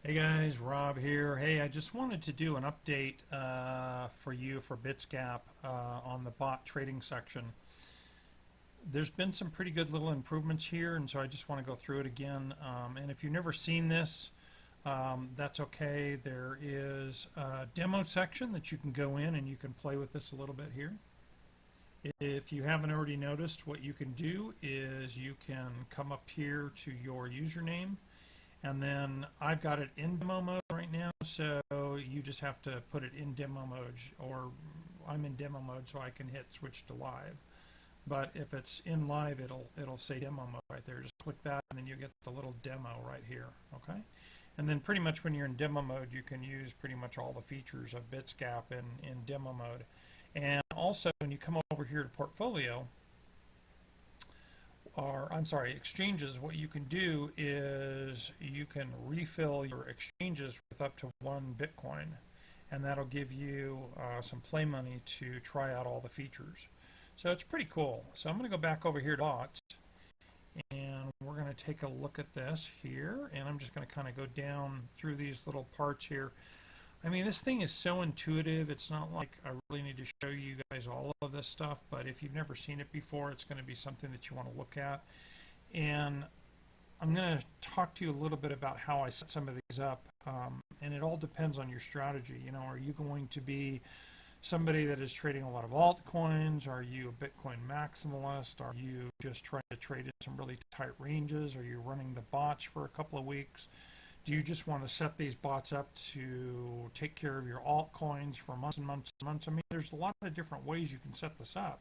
Hey guys, Rob here. Hey, I just wanted to do an update for you for BITSGAP on the bot trading section. There's been some pretty good little improvements here, and so I just want to go through it again. And if you've never seen this, that's okay. There is a demo section that you can go in and you can play with this a little bit here. If you haven't already noticed, what you can do is you can come up here to your username. And then I've got it in demo mode right now, so you just have to put it in demo mode, or I'm in demo mode so I can hit switch to live. But if it's in live, it'll say demo mode right there. Just click that and then you get the little demo right here, okay? And then pretty much when you're in demo mode, you can use pretty much all the features of BITSGAP in demo mode. And also when you come over here to portfolio, exchanges, what you can do is you can refill your exchanges with up to 1 Bitcoin, and that'll give you some play money to try out all the features. So it's pretty cool. So I'm going to go back over here to bots, and we're going to take a look at this here, and I'm just going to kind of go down through these little parts here. I mean, this thing is so intuitive. It's not like I really need to show you guys all of this stuff, but if you've never seen it before, it's going to be something that you want to look at. And I'm going to talk to you a little bit about how I set some of these up, and it all depends on your strategy. You know, are you going to be somebody that is trading a lot of altcoins? Are you a Bitcoin maximalist? Are you just trying to trade in some really tight ranges? Are you running the bots for a couple of weeks? Do you just want to set these bots up to take care of your altcoins for months and months and months? I mean, there's a lot of different ways you can set this up.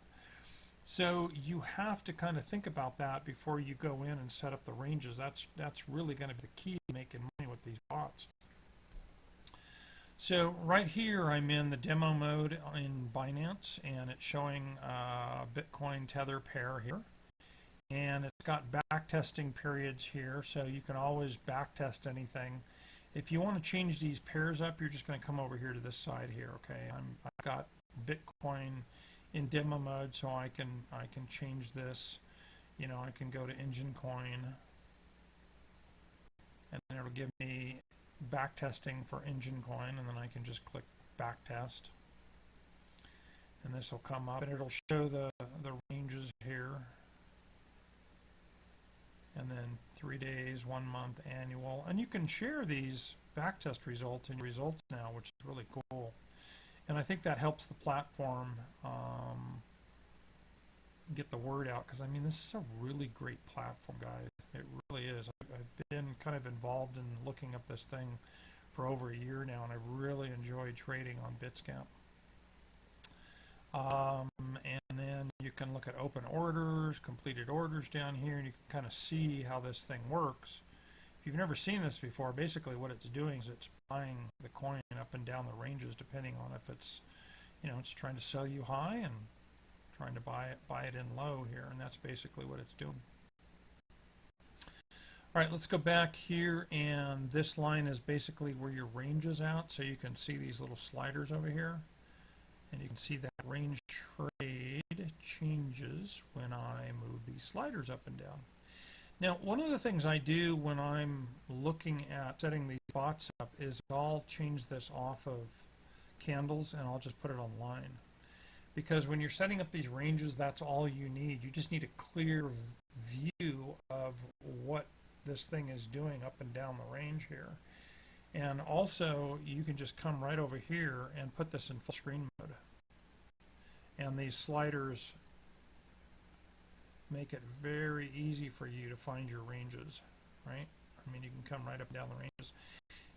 So you have to kind of think about that before you go in and set up the ranges. That's really going to be the key to making money with these bots. So right here I'm in the demo mode in Binance, and it's showing Bitcoin Tether pair here. And it's got back testing periods here, so you can always back test anything. If you want to change these pairs up, you're just going to come over here to this side here. Okay, I've got Bitcoin in demo mode, so I can change this. You know, I can go to Engine Coin, and then it'll give me back testing for Engine Coin, and then I can just click back test, and this will come up, and it'll show the ranges here. And then 3 days, 1 month, annual. And you can share these backtest results in your results now, which is really cool. And I think that helps the platform get the word out, because I mean, this is a really great platform, guys. It really is. I've been kind of involved in looking up this thing for over a year now, and I really enjoyed trading on BITSGAP. And then you can look at open orders, completed orders down here, and you can kind of see how this thing works. If you've never seen this before, basically what it's doing is it's buying the coin up and down the ranges, depending on if it's, you know, it's trying to sell you high and trying to buy it in low here, and that's basically what it's doing. All right, let's go back here, and this line is basically where your range is out, so you can see these little sliders over here. And you can see that range trade changes when I move these sliders up and down. Now, one of the things I do when I'm looking at setting these bots up is I'll change this off of candles and I'll just put it on line. Because when you're setting up these ranges, that's all you need. You just need a clear view of what this thing is doing up and down the range here. And also, you can just come right over here and put this in full screen mode. And these sliders make it very easy for you to find your ranges, right? I mean, you can come right up and down the ranges.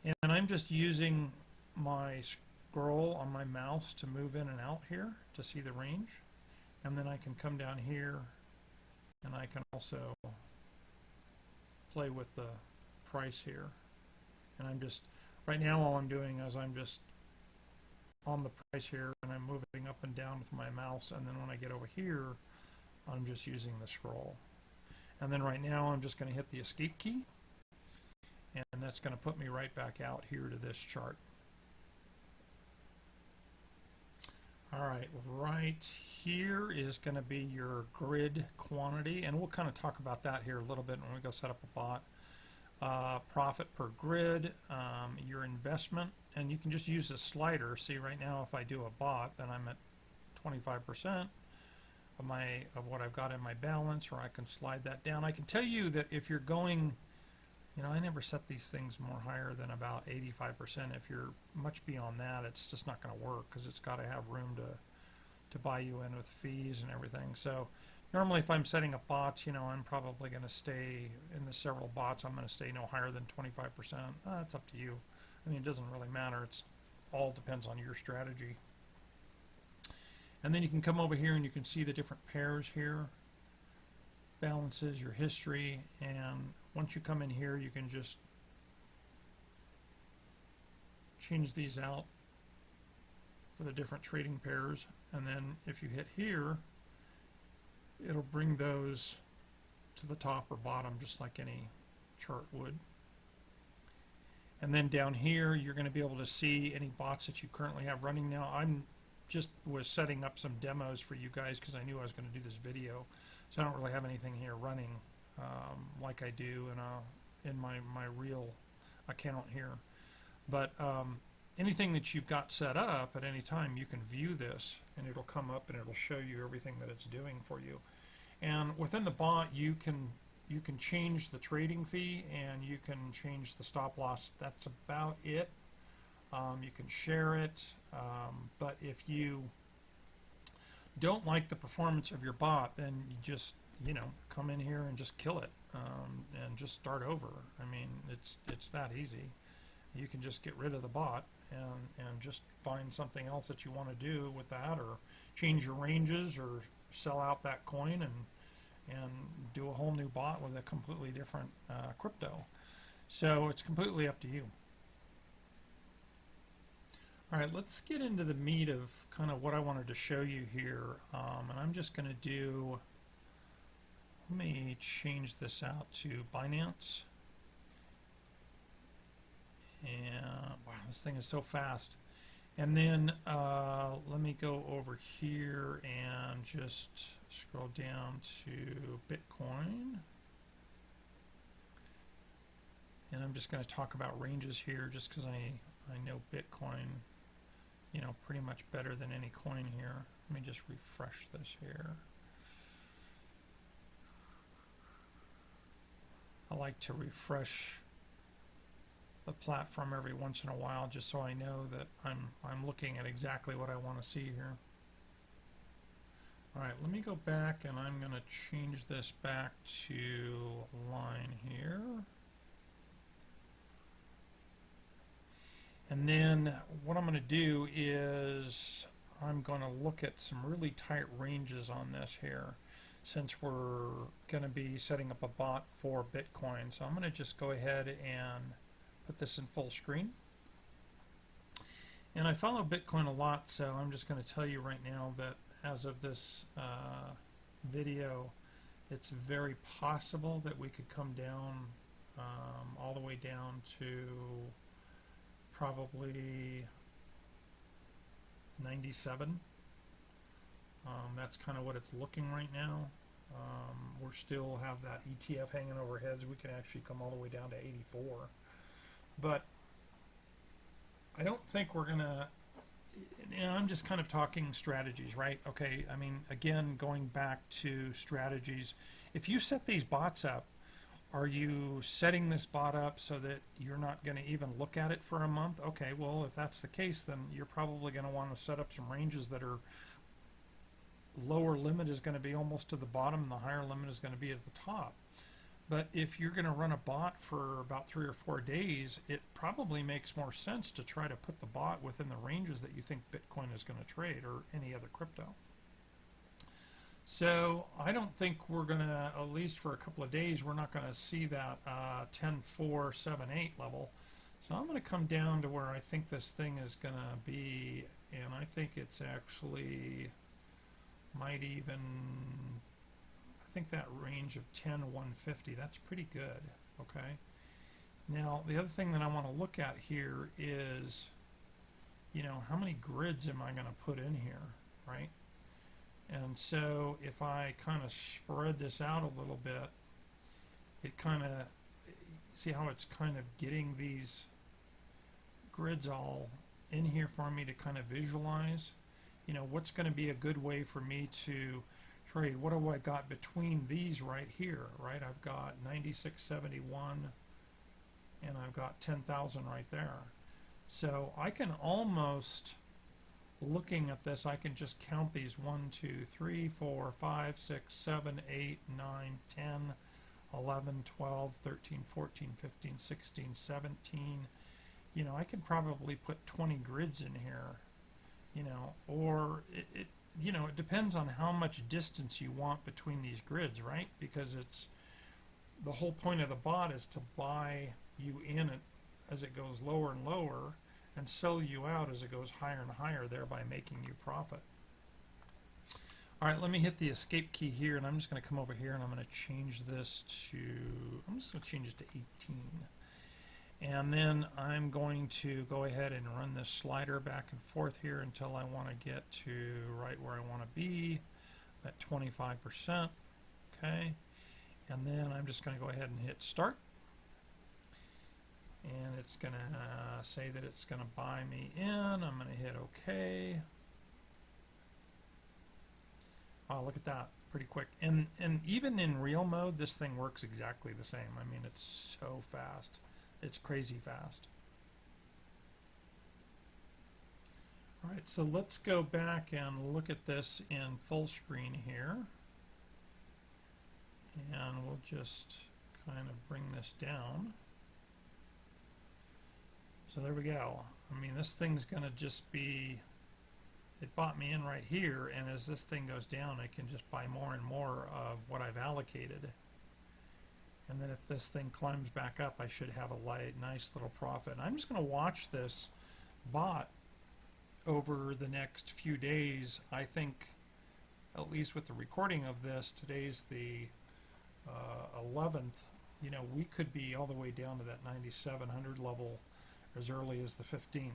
And I'm just using my scroll on my mouse to move in and out here to see the range. And then I can come down here, and I can also play with the price here. And I'm just, right now all I'm doing is I'm just on the price here, and I'm moving up and down with my mouse, and then when I get over here, I'm just using the scroll. And then right now I'm just going to hit the escape key, and that's going to put me right back out here to this chart. All right, right here is going to be your grid quantity, and we'll kind of talk about that here a little bit when we go set up a bot. profit per grid, your investment, and you can just use the slider. See, right now if I do a bot, then I'm at 25% of what I've got in my balance, or I can slide that down. I can tell you that if you're going, I never set these things more higher than about 85%. If you're much beyond that, it's just not going to work, because it's got to have room to buy you in with fees and everything. So normally if I'm setting up bots, I'm probably going to stay in the several bots. I'm going to stay no higher than 25%. That's up to you. I mean, it doesn't really matter. It's all depends on your strategy. And then you can come over here and you can see the different pairs here, balances, your history, and once you come in here, you can just change these out for the different trading pairs. And then if you hit here, it'll bring those to the top or bottom just like any chart would. And then down here, you're going to be able to see any bots that you currently have running now. I'm just was setting up some demos for you guys because I knew I was going to do this video, so I don't really have anything here running like I do in my real account here. But anything that you've got set up at any time, you can view this and it'll come up and it'll show you everything that it's doing for you. And within the bot, you can change the trading fee and you can change the stop loss. That's about it. You can share it, but if you don't like the performance of your bot, then you just come in here and just kill it and just start over. I mean, it's that easy. You can just get rid of the bot and just find something else that you want to do with that, or change your ranges, or sell out that coin and do a whole new bot with a completely different crypto. So it's completely up to you. All right, let's get into the meat of kind of what I wanted to show you here. And I'm just going to do, let me change this out to Binance. And wow, this thing is so fast. And then let me go over here and just scroll down to Bitcoin. And I'm just going to talk about ranges here just because I know Bitcoin pretty much better than any coin here. Let me just refresh this here. I like to refresh the platform every once in a while just so I know that I'm looking at exactly what I want to see here. Alright, let me go back and I'm going to change this back to line here. And then what I'm going to do is I'm going to look at some really tight ranges on this here, since we're going to be setting up a bot for Bitcoin. So I'm going to just go ahead and put this in full screen. And I follow Bitcoin a lot, so I'm just going to tell you right now that as of this video, it's very possible that we could come down all the way down to probably 97. That's kind of what it's looking right now. We still have that ETF hanging over heads. We can actually come all the way down to 84. But I don't think we're going to, I'm just kind of talking strategies, right? Okay, I mean, again, going back to strategies, if you set these bots up, are you setting this bot up so that you're not going to even look at it for a month? Okay, well, if that's the case, then you're probably going to want to set up some ranges that are lower limit is going to be almost to the bottom, and the higher limit is going to be at the top. But if you're going to run a bot for about 3 or 4 days, it probably makes more sense to try to put the bot within the ranges that you think Bitcoin is going to trade, or any other crypto. So I don't think we're going to, at least for a couple of days, we're not going to see that 10.478 level. So I'm going to come down to where I think this thing is going to be, and I think it's actually might even, I think that range of 10.150, that's pretty good. Okay. Now the other thing that I want to look at here is, how many grids am I going to put in here, right? And so if I kind of spread this out a little bit, it kind of, see how it's kind of getting these grids all in here for me to kind of visualize, you know, what's going to be a good way for me to trade. What do I got between these right here, right? I've got 96.71 and I've got 10,000 right there. So I can almost, looking at this, I can just count these 1, 2, 3, 4, 5, 6, 7, 8, 9, 10, 11, 12, 13, 14, 15, 16, 17. You know, I could probably put 20 grids in here, you know, or it you know, it depends on how much distance you want between these grids, right? Because it's the whole point of the bot is to buy you in it as it goes lower and lower and sell you out as it goes higher and higher, thereby making you profit. All right, let me hit the escape key here, and I'm just going to come over here and I'm going to change this to, I'm just going to change it to 18. And then I'm going to go ahead and run this slider back and forth here until I want to get to right where I want to be, at 25%. Okay. And then I'm just going to go ahead and hit start. And it's going to say that it's going to buy me in. I'm going to hit OK. Oh, look at that. Pretty quick. And even in real mode, this thing works exactly the same. I mean, it's so fast. It's crazy fast. All right, so let's go back and look at this in full screen here. And we'll just kind of bring this down. So there we go. I mean, this thing's going to just be, it bought me in right here, and as this thing goes down, I can just buy more and more of what I've allocated. And then if this thing climbs back up, I should have a nice little profit. And I'm just going to watch this bot over the next few days. I think, at least with the recording of this, today's the 11th, you know, we could be all the way down to that 9,700 level as early as the 15th.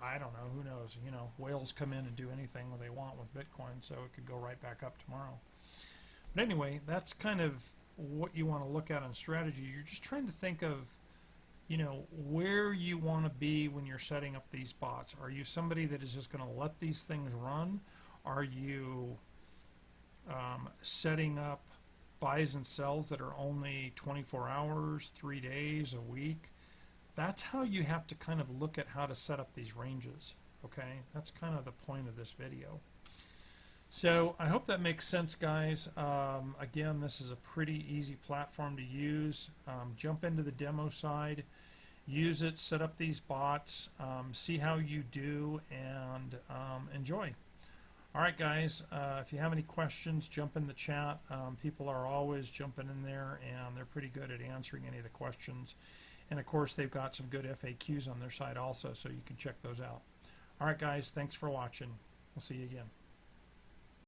I don't know, who knows, you know, whales come in and do anything they want with Bitcoin, so it could go right back up tomorrow. But anyway, that's kind of what you want to look at on strategy. You're just trying to think of, you know, where you want to be when you're setting up these bots. Are you somebody that is just going to let these things run? Are you setting up buys and sells that are only 24 hours, 3 days, a week? That's how you have to kind of look at how to set up these ranges. Okay, that's kind of the point of this video. So I hope that makes sense, guys. Again, this is a pretty easy platform to use. Jump into the demo side, use it, set up these bots, see how you do, and enjoy. All right, guys, if you have any questions, jump in the chat. People are always jumping in there, and they're pretty good at answering any of the questions. And, of course, they've got some good FAQs on their site also, so you can check those out. All right, guys, thanks for watching. We'll see you again.